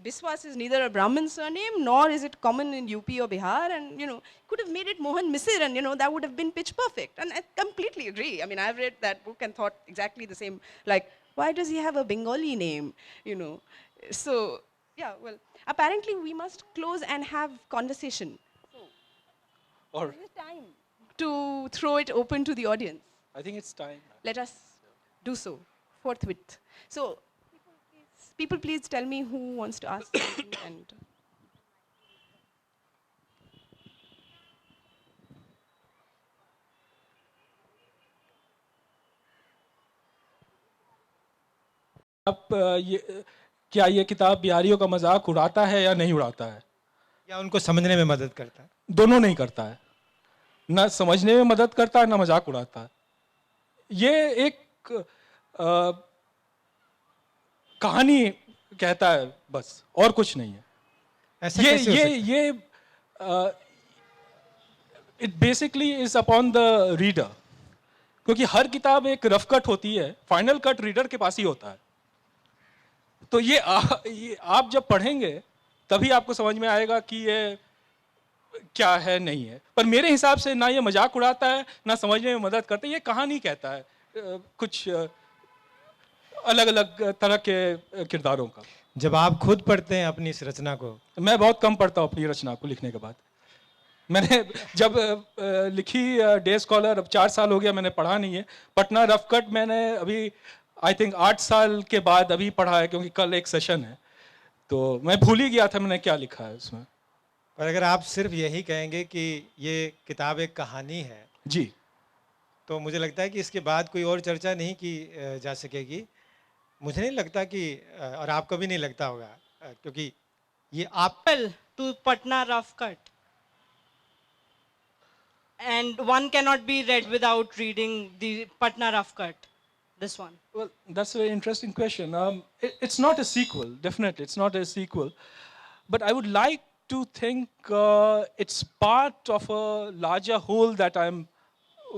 Biswas is neither a Brahmin surname nor is it common in UP or Bihar, and could have made it Mohan Misir, and that would have been pitch perfect. And I completely agree. I mean, I've read that book and thought exactly the same. Like, why does he have a Bengali name? So yeah. Well, apparently we must close and have conversation. Or Is it time to throw it open to the audience? I think it's time. Let us do so forthwith. So, people please tell me who wants to ask something. And आप क्या ये किताब बिहारियों का मजाक उड़ाता है या नहीं उड़ाता है? या उनको समझने में मदद करता है? दोनों नहीं करता है, ना समझने में मदद करता है ना मजाक उड़ाता है। ये एक कहानी कहता है बस, और कुछ नहीं है। ऐसा कैसे हो सकता है? ये it basically is upon the reader, क्योंकि हर किताब एक रफ कट होती है, फाइनल कट रीडर के पास ही होता है। तो ये आप जब पढ़ेंगे तभी आपको समझ में आएगा कि ये क्या है नहीं है। पर मेरे हिसाब से ना ये मजाक उड़ाता है ना समझने में मदद करता है, ये कहानी कहता है कुछ अलग अलग तरह के किरदारों का। जब आप खुद पढ़ते हैं अपनी इस रचना को? मैं बहुत कम पढ़ता हूँ अपनी रचना को लिखने के बाद। मैंने जब लिखी डे स्कॉलर, अब 4 साल हो गया, मैंने पढ़ा नहीं है। पटना रफ कट मैंने अभी आई थिंक 8 साल के बाद अभी पढ़ा है, क्योंकि कल एक सेशन है, तो मैं भूल ही गया था मैंने क्या लिखा है उसमें। पर अगर आप सिर्फ यही कहेंगे कि ये किताब एक कहानी है जी, तो मुझे लगता है कि इसके बाद कोई और चर्चा नहीं की जा सकेगी। मुझे नहीं लगता कि, और आपको भी नहीं लगता होगा, क्योंकि ये आप to Patna rough cut, and one cannot be read without reading the Patna rough cut, this one. well, that's a very interesting question. It's not a sequel, definitely it's not a sequel, but I would like to think it's part of a larger whole that I'm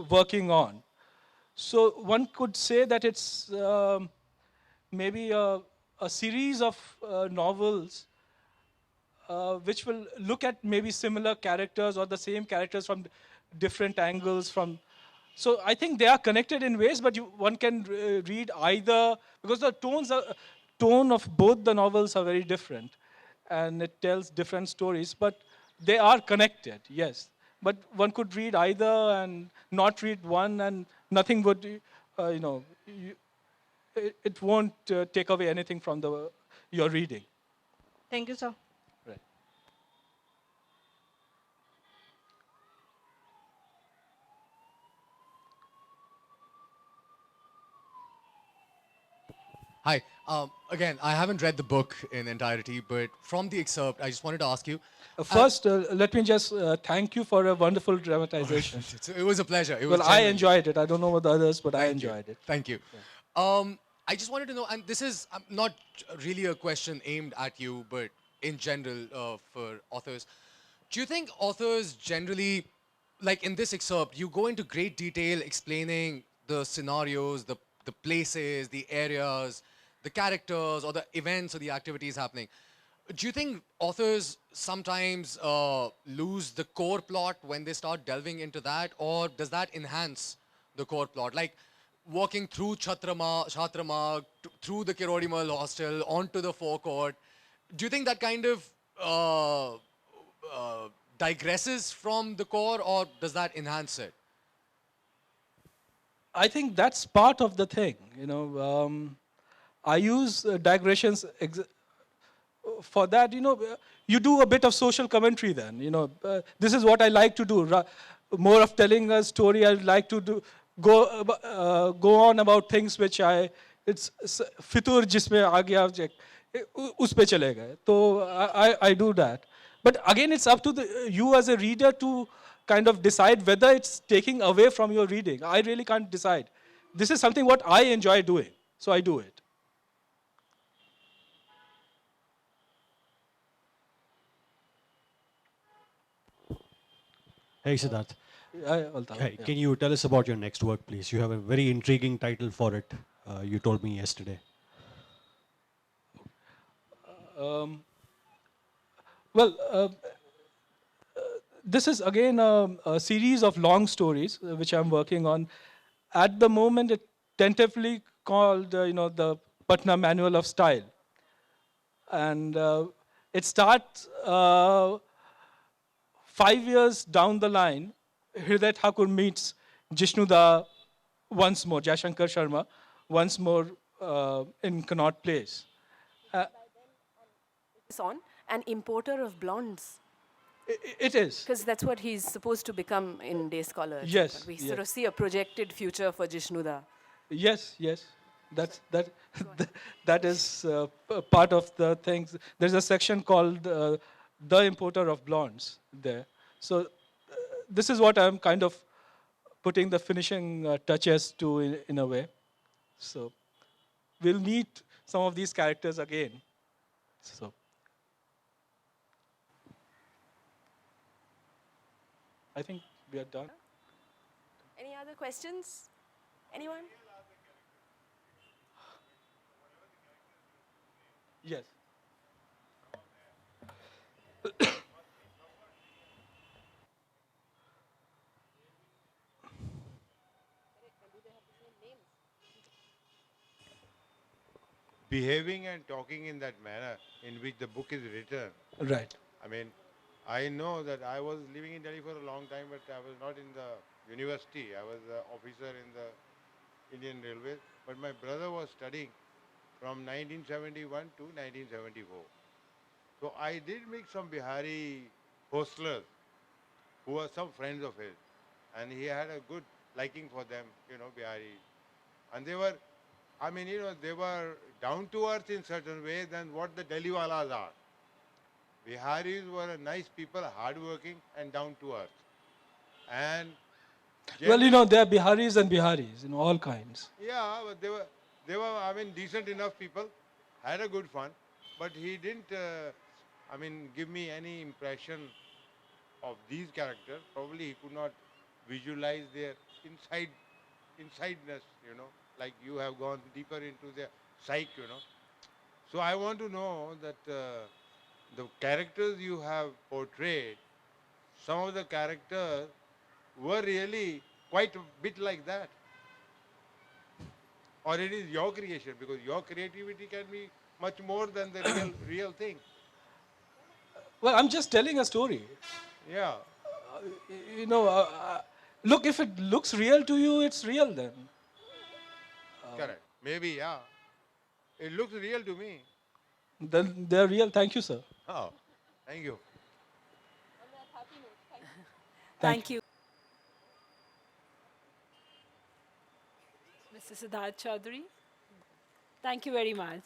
working on. So one could say that it's maybe a series of novels which will look at maybe similar characters or the same characters from different angles. So I think they are connected in ways, but one can read either, because the tone of both the novels are very different, and it tells different stories, but they are connected, yes. But one could read either and not read one, and nothing would, it won't take away anything from your reading. Thank you, sir. Right. Hi. Again, I haven't read the book in entirety, but from the excerpt, I just wanted to ask you. First, let me just thank you for a wonderful dramatization. It was a pleasure. Well, I enjoyed it. I don't know about the others, but I enjoyed it. Thank you. I just wanted to know, and this is not really a question aimed at you, but in general for authors. Do you think authors generally, like in this excerpt, you go into great detail explaining the scenarios, the places, the areas, the characters, or the events or the activities happening. Do you think authors sometimes lose the core plot when they start delving into that, or does that enhance the core plot? Like walking through Chhatramarg, through the Kirodimal hostel, onto the forecourt. Do you think that kind of digresses from the core, or does that enhance it? I think that's part of the thing, I use digressions for that, you do a bit of social commentary then, this is what I like to do. More of telling a story, I like to go on about things which it's fitur jisme aa gaya us pe chale gaye. So I do that. But again, it's up to you as a reader to kind of decide whether it's taking away from your reading. I really can't decide. This is something what I enjoy doing, so I do it. Hey Siddarth, Hey, can you tell us about your next work, please? You have a very intriguing title for it. You told me yesterday. Um, well, this is again a series of long stories which I'm working on. At the moment, it tentatively called, the Patna Manual of Style, and it starts 5 years down the line. Hriday Thakur meets Jishnuda once more, Jaishankar Sharma, once more in Connaught Place. On an importer of blondes, It is. because that's what he's supposed to become in Day Scholar. Yes, We yes. sort of see a projected future for Jishnuda. Yes, yes. That that is part of the things. There's a section called "The Importer of Blondes" there. So this is what I'm kind of putting the finishing touches to in a way. So we'll meet some of these characters again. So I think we are done. Any other questions? Anyone? Yes. Behaving and talking in that manner in which the book is written. Right. I mean, I know that I was living in Delhi for a long time, but I was not in the university. I was an officer in the Indian Railways. But my brother was studying from 1971 to 1974. So I did meet some Bihari hostlers who were some friends of his. And he had a good liking for them, Bihari. And they were, they were down to earth in certain ways than what the Delhiwalas are. Biharis were nice people, hardworking and down to earth. And Well, there are Biharis and Biharis, all kinds. yeah, but they were, decent enough people, had a good fun, but he didn't, give me any impression of these characters. Probably he could not visualize their insideness, like you have gone deeper into their psyche. So I want to know that the characters you have portrayed, some of the characters were really quite a bit like that. Or it is your creation, because your creativity can be much more than the real thing. Well, I'm just telling a story. Yeah, You know, look, if it looks real to you, it's real then. correct. Maybe, yeah. It looks real to me. Then they're real. Thank you, sir. Oh, thank you. Thank you. Mr. Siddarth Chowdhury. Thank you very much.